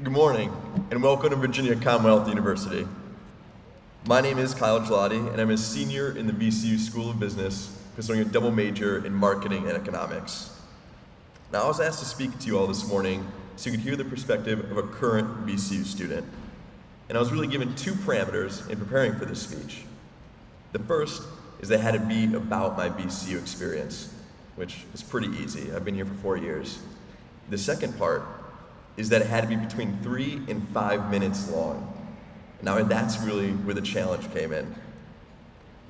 Good morning, and welcome to Virginia Commonwealth University. My name is Gigliotti, and I'm a senior in the VCU School of Business, pursuing a double major in marketing and economics. Now, I was asked to speak to you all this morning so you could hear the perspective of a current VCU student. And I was really given two parameters in preparing for this speech. The first is that it had to be about my VCU experience, which is pretty easy. I've been here for 4 years. The second part is that it had to be between 3 and 5 minutes long. Now that's really where the challenge came in.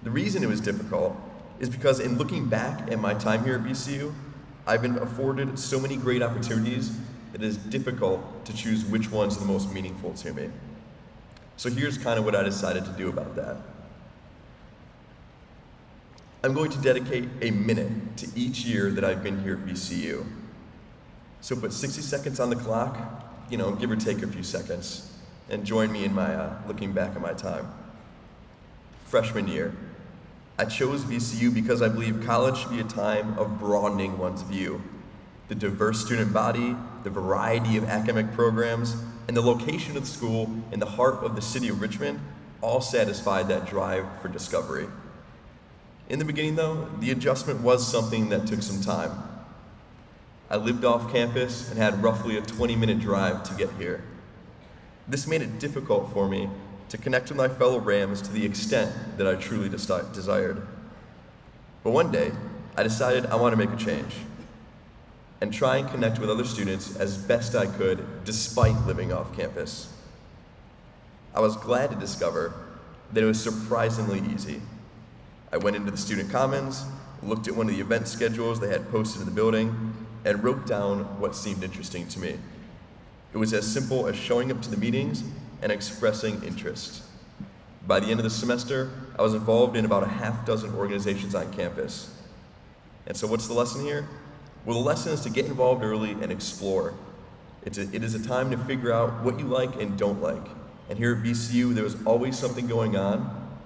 The reason it was difficult is because in looking back at my time here at VCU, I've been afforded so many great opportunities that it is difficult to choose which ones are the most meaningful to me. So here's kind of what I decided to do about that. I'm going to dedicate a minute to each year that I've been here at VCU. So put 60 seconds on the clock, give or take a few seconds, and join me in my looking back at my time. Freshman year. I chose VCU because I believe college should be a time of broadening one's view. The diverse student body, the variety of academic programs, and the location of the school in the heart of the city of Richmond all satisfied that drive for discovery. In the beginning, though, the adjustment was something that took some time. I lived off campus and had roughly a 20-minute drive to get here. This made it difficult for me to connect with my fellow Rams to the extent that I truly desired. But one day, I decided I want to make a change and try and connect with other students as best I could despite living off campus. I was glad to discover that it was surprisingly easy. I went into the student commons, looked at one of the event schedules they had posted in the building, and wrote down what seemed interesting to me. It was as simple as showing up to the meetings and expressing interest. By the end of the semester, I was involved in about a half dozen organizations on campus. And so what's the lesson here? Well, the lesson is to get involved early and explore. It is a time to figure out what you like and don't like. And here at VCU, there was always something going on,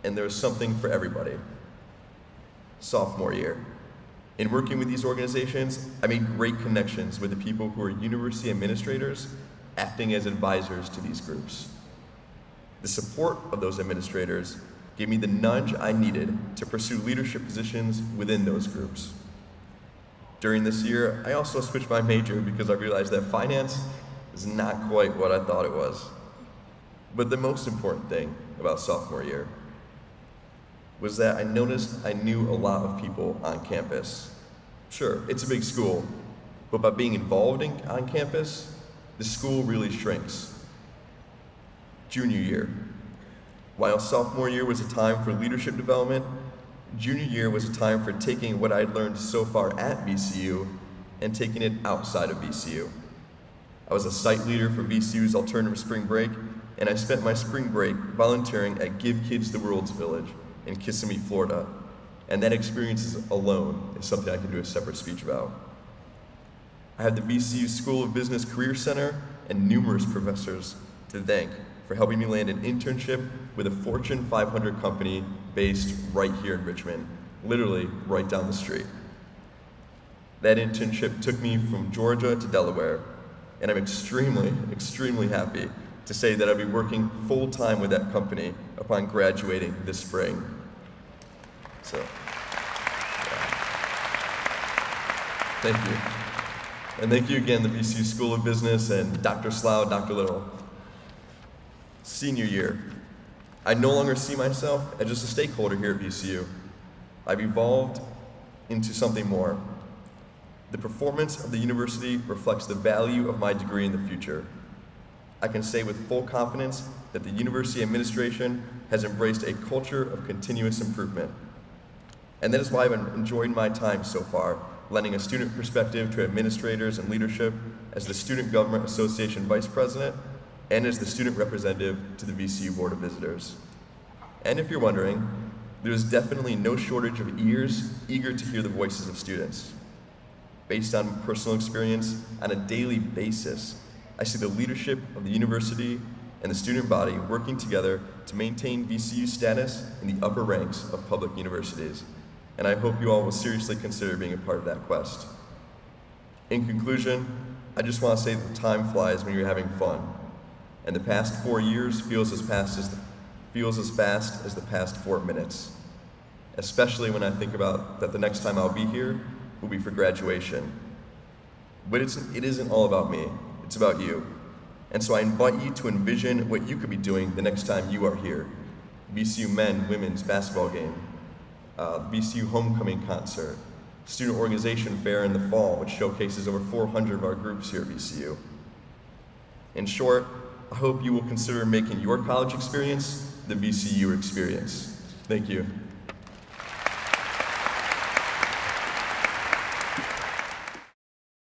and there was something for everybody. Sophomore year. In working with these organizations, I made great connections with the people who are university administrators acting as advisors to these groups. The support of those administrators gave me the nudge I needed to pursue leadership positions within those groups. During this year, I also switched my major because I realized that finance is not quite what I thought it was. But the most important thing about sophomore year was that I noticed I knew a lot of people on campus. Sure, it's a big school, but by being involved on campus, the school really shrinks. Junior year. While sophomore year was a time for leadership development, junior year was a time for taking what I'd learned so far at VCU and taking it outside of VCU. I was a site leader for VCU's alternative spring break, and I spent my spring break volunteering at Give Kids the World's Village in Kissimmee, Florida, and that experience alone is something I can do a separate speech about. I have the VCU School of Business Career Center and numerous professors to thank for helping me land an internship with a Fortune 500 company based right here in Richmond, literally right down the street. That internship took me from Georgia to Delaware, and I'm extremely, extremely happy to say that I'll be working full-time with that company upon graduating this spring. So, Thank you. And thank you again, the VCU School of Business and Dr. Slough, Dr. Little. Senior year. I no longer see myself as just a stakeholder here at VCU. I've evolved into something more. The performance of the university reflects the value of my degree in the future. I can say with full confidence that the university administration has embraced a culture of continuous improvement. And that is why I've enjoyed my time so far, lending a student perspective to administrators and leadership as the Student Government Association Vice President and as the student representative to the VCU Board of Visitors. And if you're wondering, there's definitely no shortage of ears eager to hear the voices of students. Based on personal experience, on a daily basis, I see the leadership of the university and the student body working together to maintain VCU status in the upper ranks of public universities. And I hope you all will seriously consider being a part of that quest. In conclusion, I just want to say that time flies when you're having fun, and the past 4 years feels as fast as the past 4 minutes, especially when I think about that the next time I'll be here will be for graduation. But it isn't all about me, it's about you. And so I invite you to envision what you could be doing the next time you are here. VCU men, women's basketball game, VCU homecoming concert, student organization fair in the fall, which showcases over 400 of our groups here at VCU. In short, I hope you will consider making your college experience the VCU experience. Thank you.